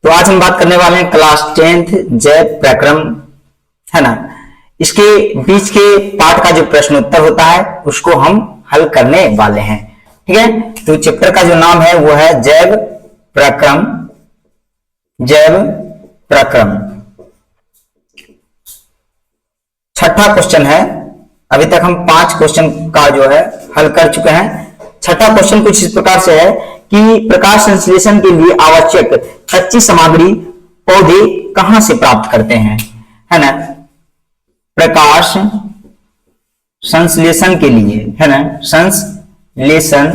तो आज हम बात करने वाले हैं क्लास 10th जैव प्रक्रम, है ना। इसके बीच के पार्ट का जो प्रश्न उत्तर होता है उसको हम हल करने वाले हैं, ठीक है। तो चैप्टर का जो नाम है वो है जैव प्रक्रम। जैव प्रक्रम छठा क्वेश्चन है। अभी तक हम 5 क्वेश्चन का जो है हल कर चुके हैं। छठा क्वेश्चन कुछ इस प्रकार से है कि प्रकाश संश्लेषण के लिए आवश्यक कच्ची सामग्री पौधे कहां से प्राप्त करते हैं, है ना। प्रकाश संश्लेषण के लिए, है ना, संश्लेषण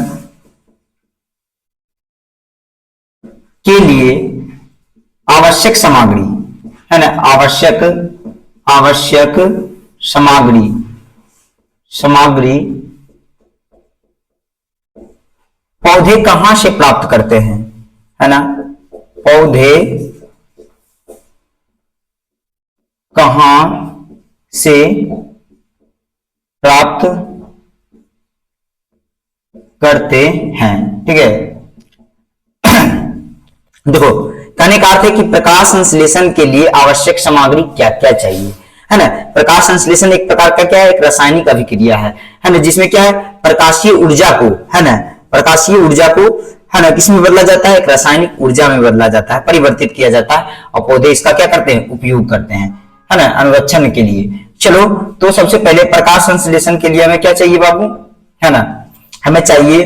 के लिए आवश्यक सामग्री, है ना, आवश्यक सामग्री पौधे कहां से प्राप्त करते हैं, है ना। पौधे कहां से प्राप्त करते हैं, ठीक है। देखो, कहने का अर्थ है कि प्रकाश संश्लेषण के लिए आवश्यक सामग्री क्या क्या चाहिए, है ना। प्रकाश संश्लेषण एक प्रकार का क्या है, एक रासायनिक अभिक्रिया है ना, जिसमें क्या है, प्रकाशीय ऊर्जा को, है ना, प्रकाशीय ऊर्जा को, है ना, किसमें बदला जाता है, एक रासायनिक ऊर्जा में बदला जाता है, परिवर्तित किया जाता है, और पौधे इसका क्या करते हैं, उपयोग करते हैं, है ना, अनुरक्षण के लिए। चलो, तो सबसे पहले प्रकाश संश्लेषण के लिए हमें क्या चाहिए बाबू, है ना, हमें चाहिए,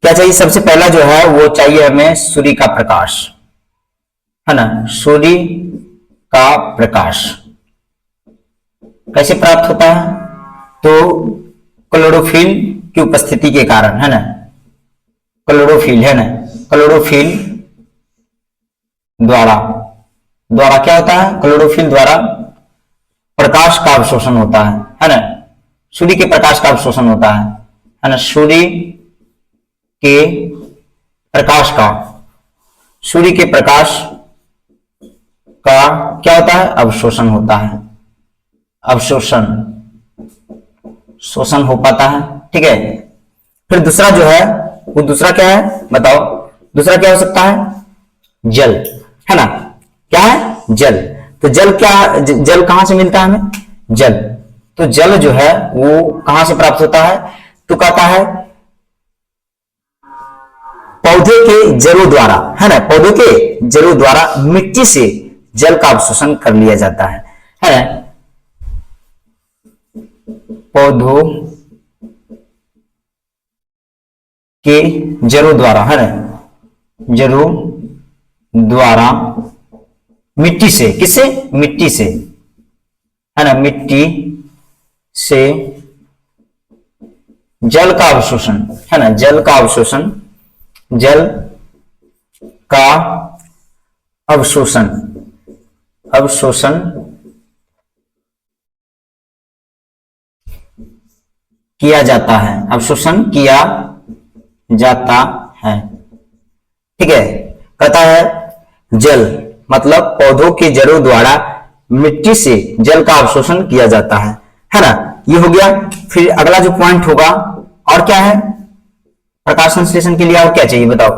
क्या चाहिए, सबसे पहला जो है वो चाहिए हमें सूर्य का प्रकाश, है ना। सूर्य का प्रकाश कैसे प्राप्त होता है, तो क्लोरोफिल की उपस्थिति के कारण, है ना, क्लोरोफिल, है ना, क्लोरोफिल द्वारा क्या होता है, क्लोरोफिल द्वारा प्रकाश का अवशोषण होता है ना, सूर्य के प्रकाश का अवशोषण होता है ना, सूर्य के प्रकाश का क्या होता है, अवशोषण होता है, शोषण हो पाता है, ठीक है। फिर दूसरा जो है वो दूसरा क्या है बताओ, दूसरा क्या हो सकता है, जल, है ना, क्या है, जल। तो जल कहां से मिलता है हमें, जल, तो जल जो है वो कहां से प्राप्त होता है, तो कहता है पौधे के जड़ों द्वारा, है ना, पौधे के जड़ों द्वारा मिट्टी से जल का अवशोषण कर लिया जाता है ना। पौधों के जड़ों द्वारा, है ना, जड़ों द्वारा मिट्टी से, किससे, मिट्टी से, है ना, मिट्टी से जल का अवशोषण, है ना, जल का अवशोषण किया जाता है, अवशोषण किया जाता है, ठीक है। कहता है जल मतलब पौधों के जड़ों द्वारा मिट्टी से जल का अवशोषण किया जाता है ना, ये हो गया। फिर अगला जो पॉइंट होगा और क्या है, प्रकाश संश्लेषण के लिए और क्या चाहिए बताओ,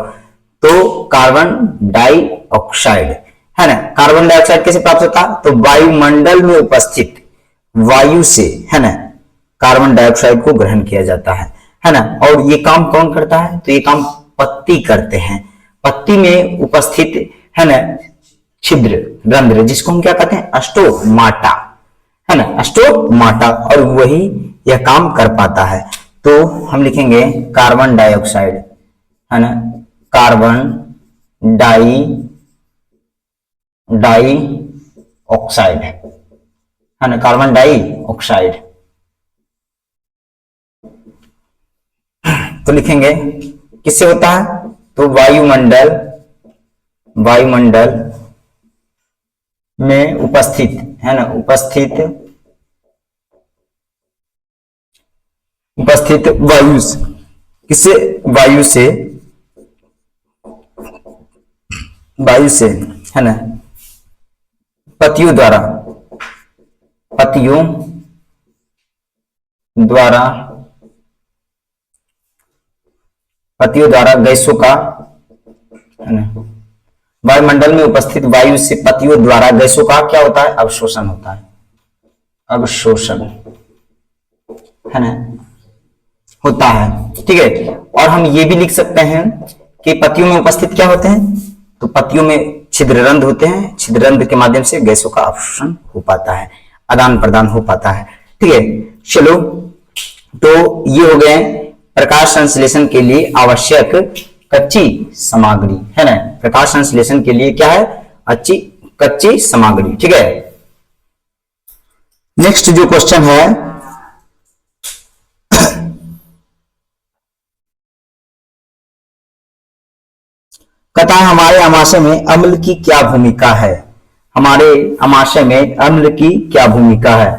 तो कार्बन डाइऑक्साइड, है ना। कार्बन डाइऑक्साइड कैसे प्राप्त होता है, तो वायुमंडल में उपस्थित वायु से, है ना, कार्बन डाइऑक्साइड को ग्रहण किया जाता है ना। और ये काम कौन करता है, तो ये काम पत्ती करते हैं, पत्ती में उपस्थित, है ना, छिद्र रंध्र, जिसको हम क्या कहते हैं, स्टोमाटा, है ना, स्टोमाटा, और वही यह काम कर पाता है। तो हम लिखेंगे कार्बन डाइऑक्साइड, है ना, कार्बन डाइऑक्साइड, है ना, कार्बन डाइऑक्साइड। तो लिखेंगे किससे होता है, तो वायुमंडल में उपस्थित, है ना, उपस्थित वायु, किससे, वायु से, है ना, पत्तियों द्वारा गैसों का, है ना, वायुमंडल में उपस्थित वायु से पत्तियों द्वारा गैसों का क्या होता है? अवशोषण होता है, अवशोषण, है ना, होता है। ठीक है, और हम ये भी लिख सकते हैं कि पत्तियों में उपस्थित क्या होते हैं? तो पत्तियों में छिद्ररंध्र होते हैं, छिद्ररंध्र के माध्यम से गैसों का अवशोषण हो पाता है, आदान प्रदान हो पाता है। ठीक है, चलो, तो ये हो गए प्रकाश संश्लेषण के लिए आवश्यक कच्ची सामग्री, है ना। प्रकाश संश्लेषण के लिए क्या है? अच्छी कच्ची सामग्री। ठीक है, नेक्स्ट जो क्वेश्चन है, कहता है हमारे आमाशय में अम्ल की क्या भूमिका है? हमारे आमाशय में अम्ल की क्या भूमिका है?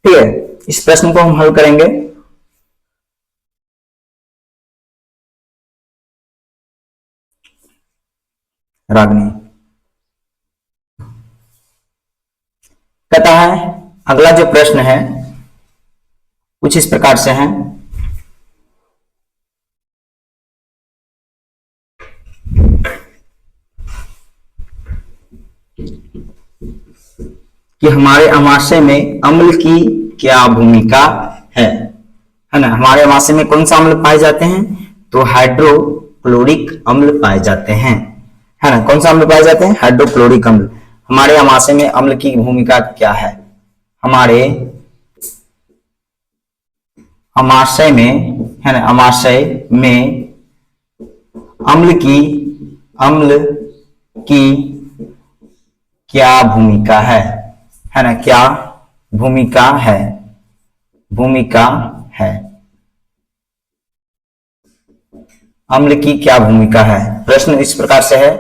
ठीक है, इस प्रश्न को हम हल करेंगे। रागनी कहता है, अगला जो प्रश्न है कुछ इस प्रकार से है, कि हमारे आमाशय में अम्ल की क्या भूमिका है ना। हमारे आमाशय में कौन सा अम्ल पाए जाते हैं? तो हाइड्रोक्लोरिक अम्ल पाए जाते हैं, है ना। कौन सा अम्ल पाए जाते हैं? हाइड्रोक्लोरिक अम्ल। हमारे आमाशय में अम्ल की भूमिका क्या है? हमारे आमाशय में, है ना, आमाशय में अम्ल की क्या भूमिका है ना, क्या भूमिका है? भूमिका है, अम्ल की क्या भूमिका है? प्रश्न इस प्रकार से है,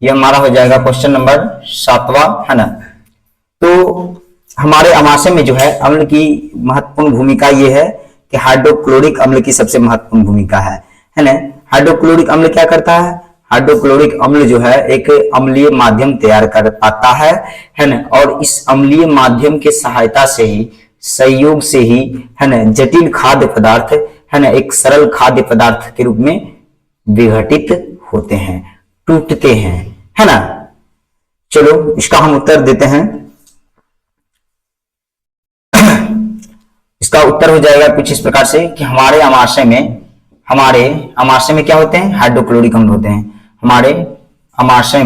यह हमारा हो जाएगा क्वेश्चन नंबर 7वां, है ना। तो हमारे आमाशय में जो है अम्ल की महत्वपूर्ण भूमिका ये है कि हाइड्रोक्लोरिक अम्ल की सबसे महत्वपूर्ण भूमिका है ना। हाइड्रोक्लोरिक अम्ल क्या करता है? हाइड्रोक्लोरिक अम्ल जो है एक अम्लीय माध्यम तैयार कर पाता है ना, और इस अम्लीय माध्यम के सहायता से ही, संयोग से ही, है ना, जटिल खाद्य पदार्थ, है ना, एक सरल खाद्य पदार्थ के रूप में विघटित होते हैं, टूटते हैं, है ना। चलो, इसका हम उत्तर देते हैं। इसका उत्तर हो जाएगा कुछ इस प्रकार से कि हमारे आमाशय में क्या होते हैं? हाइड्रोक्लोरिक अम्ल होते हैं। हमारे आमाशय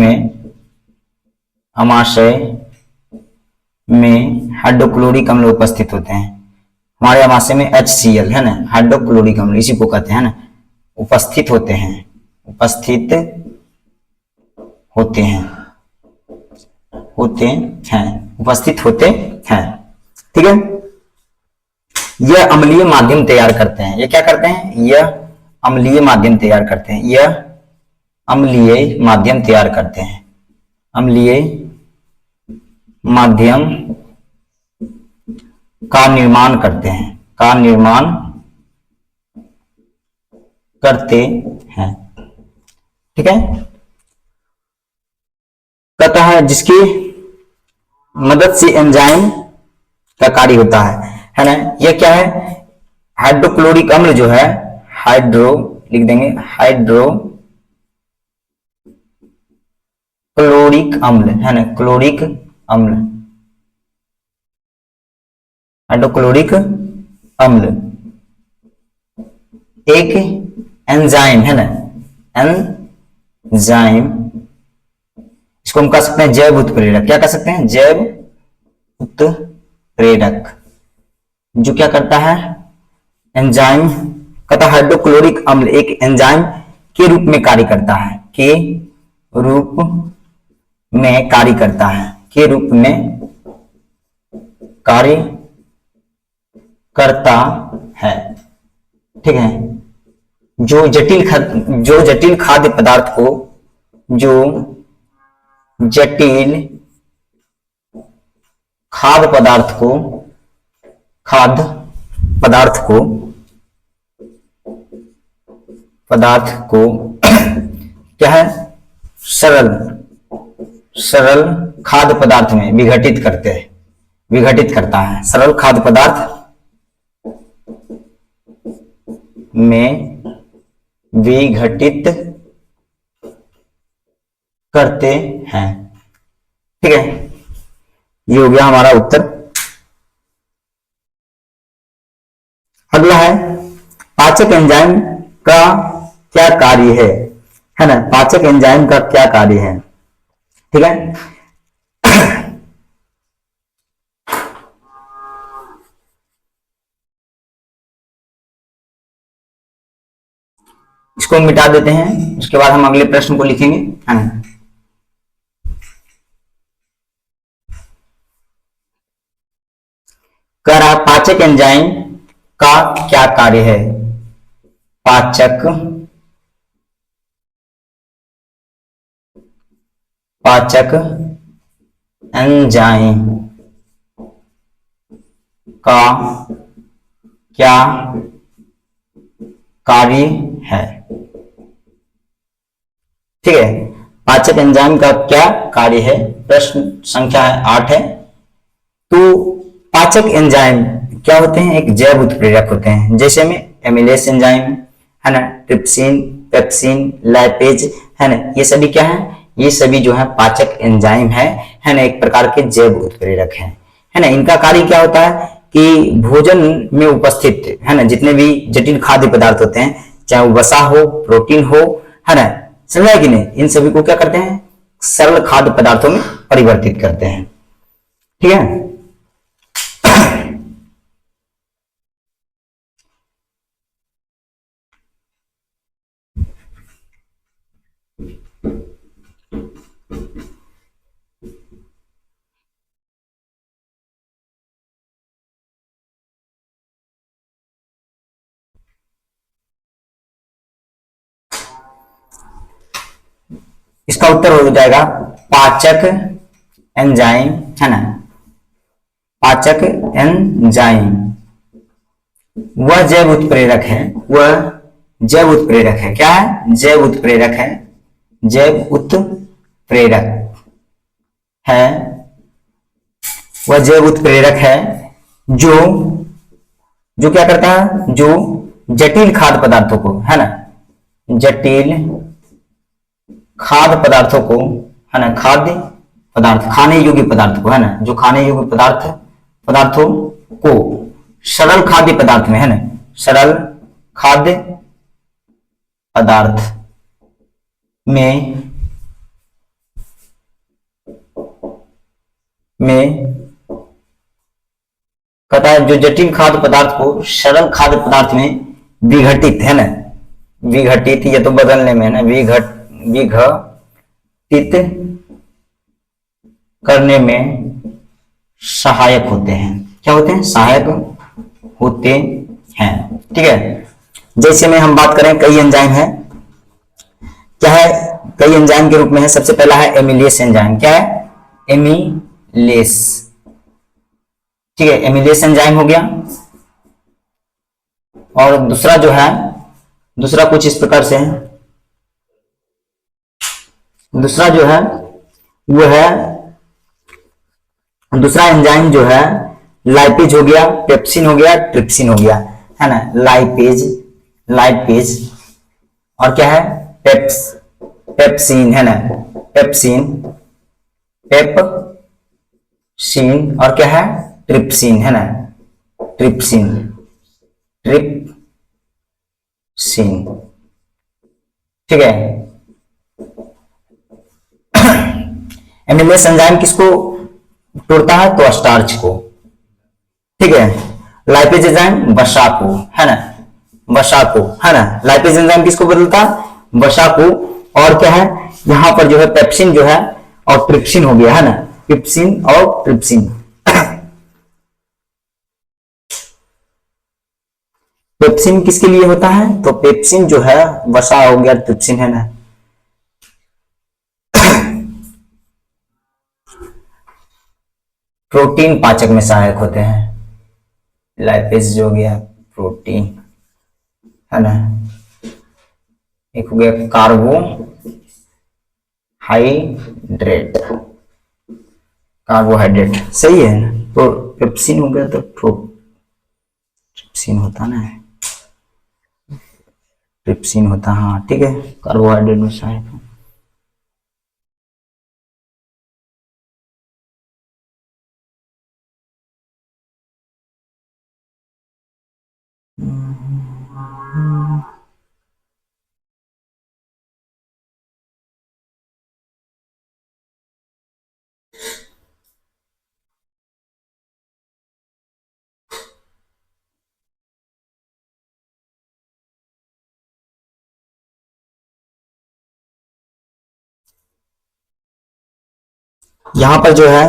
में हाइड्रोक्लोरिक अम्ल उपस्थित होते हैं। हमारे आमाशय में HCl, है ना, हाइड्रोक्लोरिक अम्ल इसी को कहते हैं ना, उपस्थित होते हैं, उपस्थित होते हैं, उपस्थित होते हैं। ठीक है, यह अम्लीय माध्यम तैयार करते हैं। ये क्या करते हैं? यह अम्लीय माध्यम तैयार करते हैं, यह अम्लीय माध्यम तैयार करते हैं, अम्लीय माध्यम का निर्माण करते हैं, का निर्माण करते हैं। ठीक है, कहता है जिसकी मदद से एंजाइम का कार्य होता है ना। यह क्या है? हाइड्रोक्लोरिक अम्ल जो है, हाइड्रो लिख देंगे, हाइड्रोक्लोरिक अम्ल, है ना, क्लोरिक अम्ल, हाइड्रोक्लोरिक अम्ल एक एंजाइम, है ना, एंजाइम, इसको हम कह सकते हैं जैव उत्प्रेरक। क्या कह सकते हैं? जैव उत्प्रेरक, जो क्या करता है? एंजाइम, कहता हाइड्रोक्लोरिक अम्ल एक एंजाइम के रूप में कार्य करता है, के रूप में कार्य करता है, के रूप में कार्य करता है। ठीक है, जो जटिल खाद्य पदार्थ को, जो जटिल खाद्य पदार्थ को क्या है? सरल खाद्य पदार्थ में विघटित करता है, सरल खाद्य पदार्थ में विघटित करते हैं। ठीक है, ये हो गया हमारा उत्तर। अगला है पाचक एंजाइम का क्या कार्य है ना, पाचक एंजाइम का क्या कार्य है। ठीक है, इसको मिटा देते हैं, उसके बाद हम अगले प्रश्न को लिखेंगे, है ना। कह रहा पाचक एंजाइम का क्या कार्य है। पाचक पाचक एंजाइम का क्या कार्य है। ठीक है, पाचक एंजाइम का क्या कार्य है, प्रश्न संख्या 8 है। तो पाचक एंजाइम क्या होते हैं, एक जैव उत्प्रेरक होते हैं, जैसे में एमिलेस एंजाइम है ना, ट्रिप्सिन, पेप्सिन, लाइपेज है ना, ये सभी क्या है, ये सभी जो है पाचक एंजाइम है ना, एक प्रकार के जैव उत्प्रेरक है ना। इनका कार्य क्या होता है कि भोजन में उपस्थित है ना जितने भी जटिल खाद्य पदार्थ होते हैं, चाहे वो वसा हो, प्रोटीन हो, है ना, समझा कि नहीं, इन सभी को क्या करते हैं, सरल खाद्य पदार्थों में परिवर्तित करते हैं। ठीक है, इसका उत्तर हो जाएगा पाचक एंजाइम, है ना। पाचक एंजाइम वह जैव उत्प्रेरक है, वह जैव उत्प्रेरक है, क्या है, जैव उत्प्रेरक है, जैव उत्प्रेरक है, वह जैव उत्प्रेरक है जो जो क्या करता है, जो जटिल खाद्य पदार्थों को, है ना, जटिल खाद्य पदार्थों को, है ना, खाद्य पदार्थ, खाने योग्य पदार्थ को, है ना, जो खाने योग्य पदार्थों को सरल खाद्य पदार्थ में, है ना, सरल खाद्य पदार्थ में कहता है जो जटिल खाद्य पदार्थ को सरल खाद्य पदार्थ में विघटित, है ना, विघटित, ये तो बदलने में है ना, विघटित करने में सहायक होते हैं। क्या होते हैं, सहायक होते हैं। ठीक है, जैसे में हम बात करें, कई एंजाइम है, क्या है, कई एंजाइम के रूप में है। सबसे पहला है एमिलेस एंजाइम, क्या है, एमिलेस। ठीक है, एमिलेस एंजाइम हो गया। और दूसरा जो है, दूसरा कुछ इस प्रकार से है, दूसरा जो है वो है, दूसरा एंजाइम जो है लाइपेज हो गया, पेप्सिन हो गया, ट्रिप्सिन हो गया, है ना, लाइपेज, लाइपेज, और क्या है, पेप्सिन, है ना, पेप्सिन, पेप्सिन, और क्या है, ट्रिप्सिन, है ना, ट्रिप्सिन, ट्रिप्सिन। ठीक है, एमिलेस एंजाइम किसको तोड़ता है, तो स्टार्च को। ठीक है, लाइपेज एंजाइम वसा को, है ना, वसा को, है ना, लाइपेज एंजाइम किसको बदलता है, वसा को। और क्या है, यहां पर जो है पेप्सिन जो है और ट्रिप्सिन हो गया, है ना, पेप्सिन और ट्रिप्सिन। पेप्सिन किसके लिए होता है, तो पेप्सिन जो है वसा हो गया, ट्रिप्सिन, है ना। प्रोटीन पाचक में सहायक होते हैं, लाइपेज जो हो गया प्रोटीन, है ना, एक हो गया कार्बोहाइड्रेट, कार्बोहाइड्रेट सही है ना, तो पेप्सिन हो गया तो ट्रिप्सिन होता ना, ट्रिप्सिन होता, हाँ ठीक है, कार्बोहाइड्रेट में सहायक। यहां पर जो है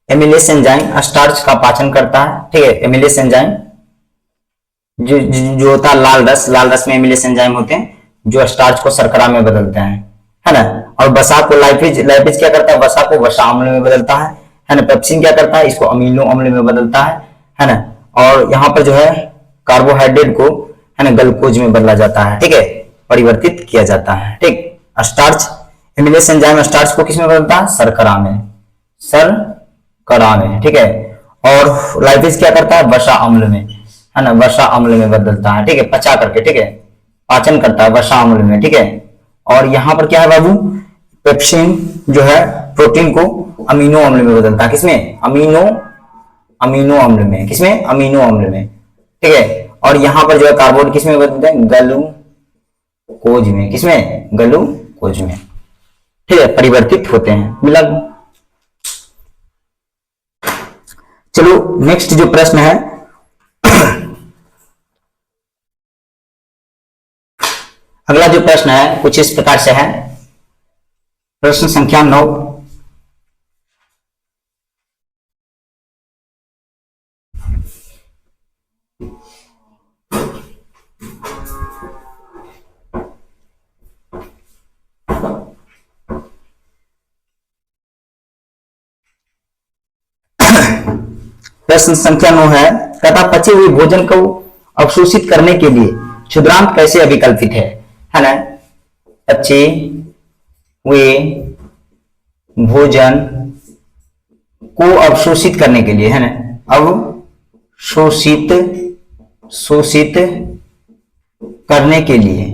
एमिलेस एंजाइम स्टार्च का पाचन करता है, ठीक है। एमिलेस एंजाइम जो होता है लाल रस में एमिलेस एंजाइम होते हैं जो स्टार्च को शर्करा में बदलते हैं, है ना। और वसा को लाइपेज क्या करता है, वसा को वसा अम्ल में बदलता है ना। पेप्सिन क्या करता है, इसको अमीनो अम्ल में बदलता है ना। और यहाँ पर जो है कार्बोहाइड्रेट को, है ना, ग्लूकोज में बदला जाता है, ठीक है, परिवर्तित किया जाता है, ठीक। स्टार्च एमिलेस एंजाइम स्टार्च को किसमें बदलता है, शर्करा में, ठीक है। और लाइपेज क्या करता है, वसा अम्ल में, है ना, वसा अम्ल में बदलता है, ठीक है, पचा करके, ठीक है, पाचन करता है वसा अम्ल में, ठीक है। और यहाँ पर क्या है बाबू, पेप्सिन जो है प्रोटीन को अमीनो अम्ल में बदलता है, किसमें, अमीनो अम्ल में, किसमें, अमीनो अम्ल में, ठीक है। और यहाँ पर जो है कार्बोहाइड्रेट किसमें बदलते हैं, ग्लूकोज में, किसमें, ग्लूकोज में, ठीक है, परिवर्तित होते हैं। मिला। चलो नेक्स्ट जो प्रश्न है अगला जो प्रश्न है कुछ इस प्रकार से है। प्रश्न संख्या 9। प्रश्न संख्या 9 है, कहता पचे हुए भोजन को अवशोषित करने के लिए क्षुद्रांत कैसे अभिकल्पित है ना। पचे हुए भोजन को अवशोषित करने के लिए, है ना, अवशोषित करने के लिए,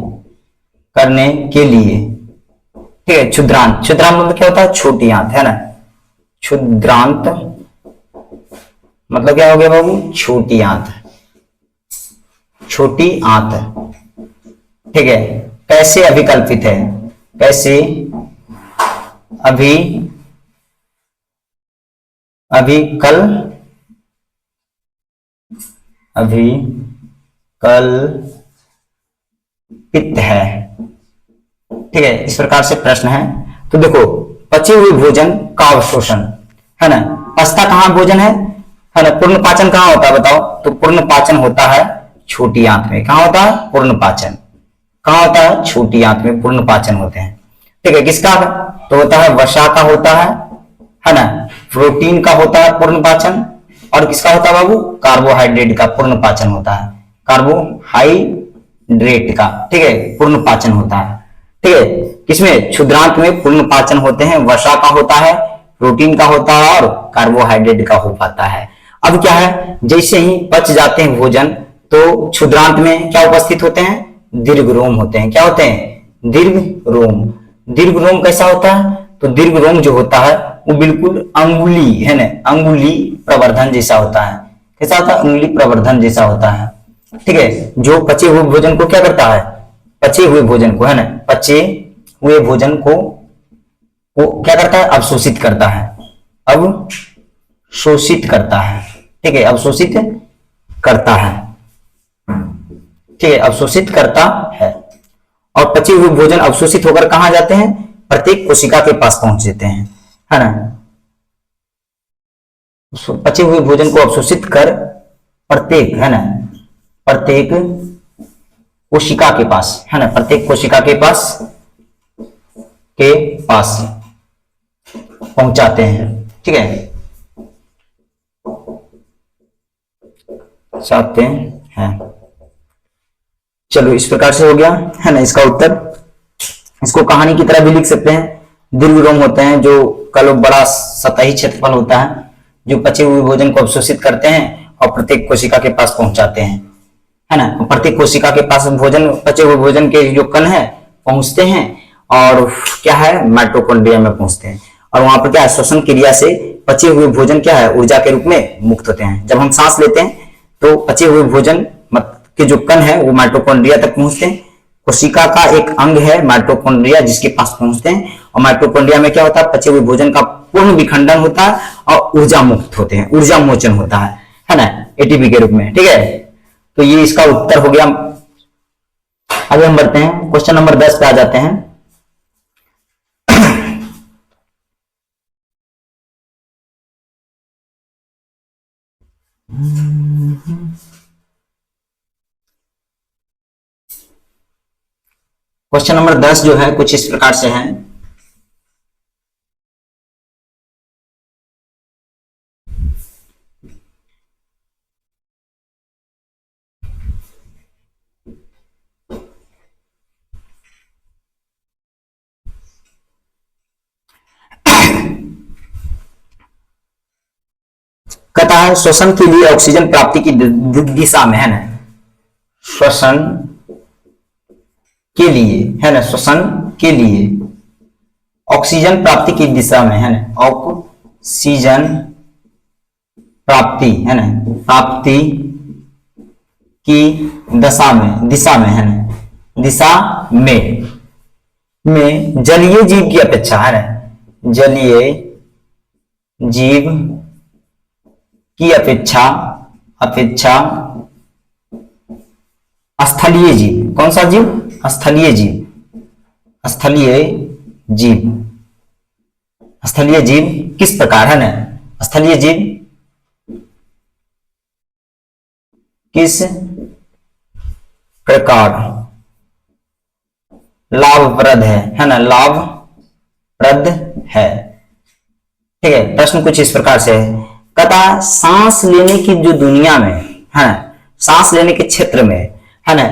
ठीक है। क्षुद्रांत मतलब क्या होता है, छोटी आंत, है ना। क्षुद्रांत मतलब क्या हो गया बाबू, छोटी आंत, ठीक है। कैसे अभिकल्पित है, कैसे अभिकल्पित है, ठीक है। इस प्रकार से प्रश्न है। तो देखो पचे हुए भोजन का अवशोषण, है ना, पचता कहां भोजन है ना। पूर्ण पाचन कहां होता है बताओ, तो पूर्ण पाचन होता है छोटी आंत में। कहां होता है पूर्ण पाचन, कहां होता है, छोटी आंत में पूर्ण पाचन होते हैं, ठीक है। किसका तो होता है, वसा का होता है ना, प्रोटीन का होता है पूर्ण पाचन, और किसका होता है बाबू, कार्बोहाइड्रेट का पूर्ण पाचन होता है, कार्बोहाइड्रेट का, ठीक है, पूर्ण पाचन होता है, ठीक है। किसमें, क्षुद्रांत में पूर्ण पाचन होते हैं, वसा का होता है, प्रोटीन का होता है और कार्बोहाइड्रेट का हो पाता है। अब क्या है, जैसे ही पच जाते हैं भोजन तो क्षुद्रांत में क्या उपस्थित होते हैं, दीर्घ रोम होते हैं। क्या होते हैं, दीर्घ रोम कैसा होता है, तो दीर्घ रोम जो होता है वो बिल्कुल अंगुली, है ना, अंगुली प्रवर्धन जैसा होता है। कैसा होता है, अंगुली प्रवर्धन जैसा होता है, ठीक है। जो पचे हुए भोजन को क्या करता है, पचे हुए भोजन को, है ना, पचे हुए भोजन को वो क्या करता है, अवशोषित करता है, अवशोषित करता है, ठीक है, अवशोषित करता है, ठीक है, अवशोषित करता है। और पचे हुए भोजन अवशोषित होकर कहां जाते हैं, प्रत्येक कोशिका के पास पहुंच जाते हैं, है ना। पचे हुए भोजन को अवशोषित कर प्रत्येक, है ना, प्रत्येक कोशिका के पास, है ना, प्रत्येक कोशिका के पास पहुंचाते हैं, ठीक है, चाहते हैं। चलो इस प्रकार से हो गया, है ना, इसका उत्तर। इसको कहानी की तरह भी लिख सकते हैं। दीर्घ रोम होते हैं जो कल बड़ा सतही क्षेत्रफल होता है, जो पचे हुए भोजन को अवशोषित करते हैं और प्रत्येक कोशिका के पास पहुंचाते हैं, है ना। प्रत्येक कोशिका के पास भोजन, पचे हुए भोजन के जो कण है पहुंचते हैं और क्या है, माइटोकॉन्ड्रिया में पहुंचते हैं। और वहां पर क्या है, श्वसन क्रिया से पचे हुए भोजन क्या है, ऊर्जा के रूप में मुक्त होते हैं। जब हम सांस लेते हैं तो पचे हुए भोजन के जो कण है वो माइटोकॉन्ड्रिया तक पहुंचते हैं। कोशिका का एक अंग है माइटोकॉन्ड्रिया जिसके पास पहुंचते हैं, और माइटोकॉन्ड्रिया में क्या होता है, पचे हुए भोजन का पूर्ण विखंडन होता है और ऊर्जा मुक्त होते हैं, ऊर्जा मोचन होता है ना, एटीपी के रूप में। ठीक है, तो ये इसका उत्तर हो गया। आगे हम बढ़ते हैं, क्वेश्चन नंबर 10 पे आ जाते हैं। क्वेश्चन नंबर 10 जो है कुछ इस प्रकार से है। कहता है श्वसन के लिए ऑक्सीजन प्राप्ति की दिशा में, है ना, श्वसन के लिए, है ना, श्वसन के लिए ऑक्सीजन प्राप्ति की दिशा में, है ना, ऑक्सीजन प्राप्ति, है ना, प्राप्ति की दिशा में, है ना, दिशा में जलीय जीव की अपेक्षा, है ना, जलीय जीव की अपेक्षा स्थलीय जीव, कौन सा जीव, स्थलीय जीव, स्थलीय जीव किस प्रकार, है ना, स्थलीय जीव किस प्रकार लाभप्रद है ना, लाभप्रद है। ठीक है, प्रश्न कुछ इस प्रकार से है। कहता सांस लेने की जो दुनिया में, है ना, सांस लेने के क्षेत्र में, है ना,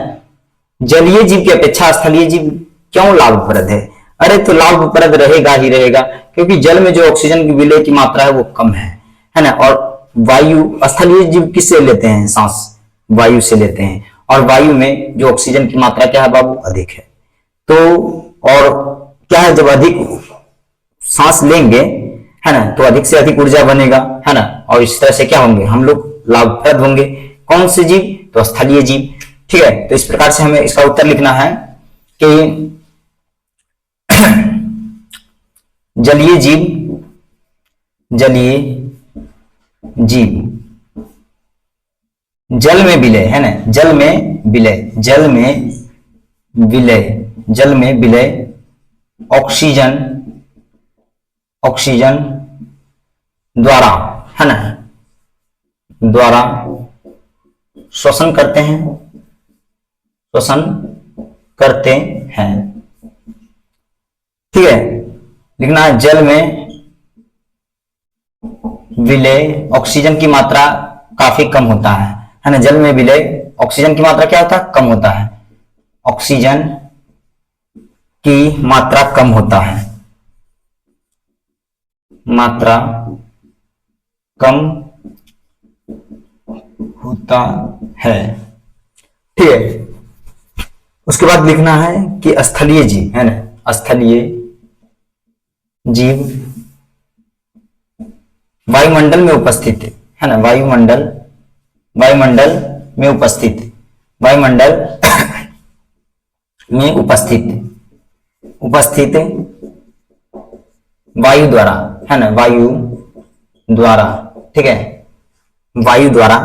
जलीय जीव की अपेक्षा स्थलीय जीव क्यों लाभप्रद है? अरे तो लाभप्रद रहेगा ही रहेगा, क्योंकि जल में जो ऑक्सीजन की विलय की मात्रा है वो कम है ना, और वायु, स्थलीय जीव किससे लेते हैं, सांस वायु से लेते हैं, और वायु में जो ऑक्सीजन की मात्रा क्या है बाबू, अधिक है। तो और क्या है, जब अधिक सांस लेंगे, है ना, तो अधिक से अधिक ऊर्जा बनेगा, है ना, और इस तरह से क्या होंगे, हम लोग लाभप्रद होंगे। कौन से जीव, तो स्थलीय जीव। ठीक है, तो इस प्रकार से हमें इसका उत्तर लिखना है कि जलीय जीव जल में विलय, है ना, जल में विलय ऑक्सीजन द्वारा, है ना, द्वारा श्वसन करते हैं। ठीक है, लिखना है जल में विलय ऑक्सीजन की मात्रा काफी कम होता है ना, जल में विलय ऑक्सीजन की मात्रा क्या होता है, कम होता है, ऑक्सीजन की मात्रा कम होता है, मात्रा कम होता है। ठीक है, उसके बाद लिखना है कि स्थलीय जीव, है ना, स्थलीय जीव वायुमंडल में उपस्थित है ना, वायुमंडल में उपस्थित वायु द्वारा, है ना, वायु द्वारा। ठीक है, वायु द्वारा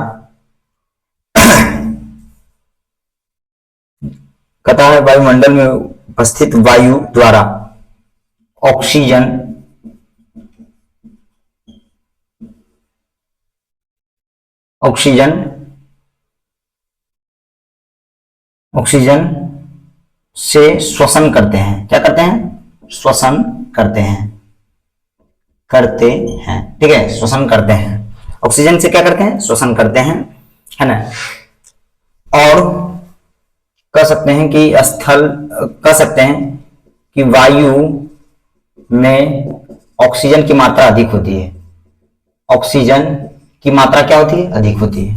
कहता है वायुमंडल में उपस्थित वायु द्वारा ऑक्सीजन से श्वसन करते हैं। क्या करते हैं? श्वसन करते हैं। ठीक है, श्वसन करते हैं, ऑक्सीजन से क्या करते हैं? श्वसन करते हैं, है ना। और कह सकते हैं कि वायु में ऑक्सीजन की मात्रा अधिक होती है, ऑक्सीजन की मात्रा क्या होती है? अधिक होती है,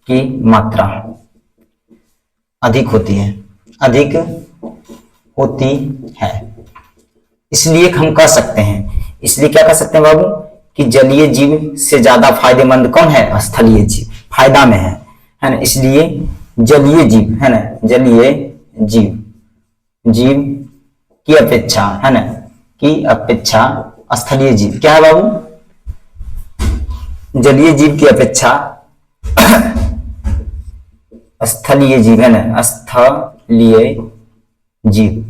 की मात्रा अधिक होती है। इसलिए हम कह सकते हैं, इसलिए क्या कह सकते हैं बाबू, कि जलीय जीव से ज्यादा फायदेमंद कौन है? स्थलीय जीव फायदा में है ना। इसलिए जलीय जीव है ना, जलीय जीव, जीव की अपेक्षा है ना, की अपेक्षा स्थलीय जीव क्या है बाबू, जलीय जीव की अपेक्षा स्थलीय जीव है ना, स्थलीय जीव,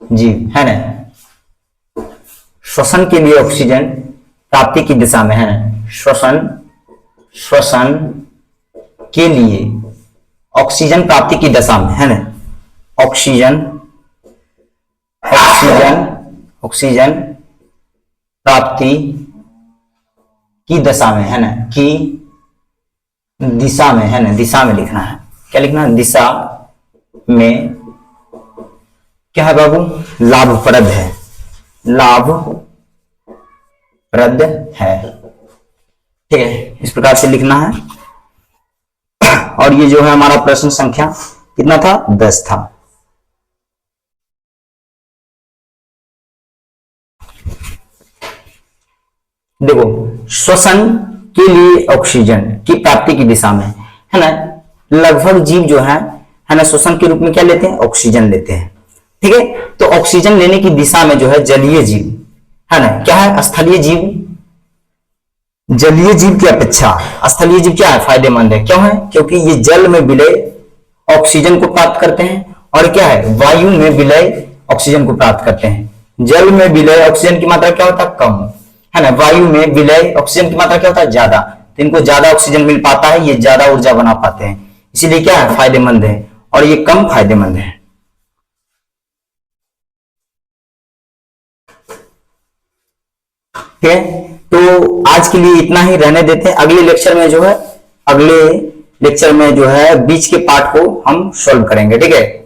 जीव है ना श्वसन के लिए ऑक्सीजन प्राप्ति की दिशा में है ना, श्वसन के लिए ऑक्सीजन प्राप्ति की दिशा में है ना, ऑक्सीजन ऑक्सीजन प्राप्ति की दशा में है ना, की दिशा में है ना, दिशा में लिखना है, क्या लिखना है, दिशा में क्या है बाबू, लाभप्रद है, लाभप्रद है, ठीक है, इस प्रकार से लिखना है। और ये जो है हमारा प्रश्न संख्या कितना था, 10 था। देखो श्वसन के लिए ऑक्सीजन की प्राप्ति की दिशा में है ना, लगभग जीव जो है ना श्वसन के रूप में क्या लेते हैं, ऑक्सीजन लेते हैं, ठीक है। तो ऑक्सीजन लेने की दिशा में जो है जलीय जीव है ना, क्या है, स्थलीय जीव, जलीय जीव की अपेक्षा स्थलीय जीव क्या है, फायदेमंद है, क्यों है, क्योंकि ये जल में विलय ऑक्सीजन को प्राप्त करते हैं और क्या है, वायु में विलय ऑक्सीजन को प्राप्त करते हैं। जल में विलय ऑक्सीजन की मात्रा क्या होता है, कम है ना, वायु में विलय ऑक्सीजन की मात्रा क्या होता है, ज्यादा, तो इनको ज्यादा ऑक्सीजन मिल पाता है, ये ज्यादा ऊर्जा बना पाते हैं, इसीलिए क्या है, फायदेमंद है, और ये कम फायदेमंद है। ठीक है, तो आज के लिए इतना ही रहने देते हैं। अगले लेक्चर में जो है बीच के पार्ट को हम सॉल्व करेंगे, ठीक है।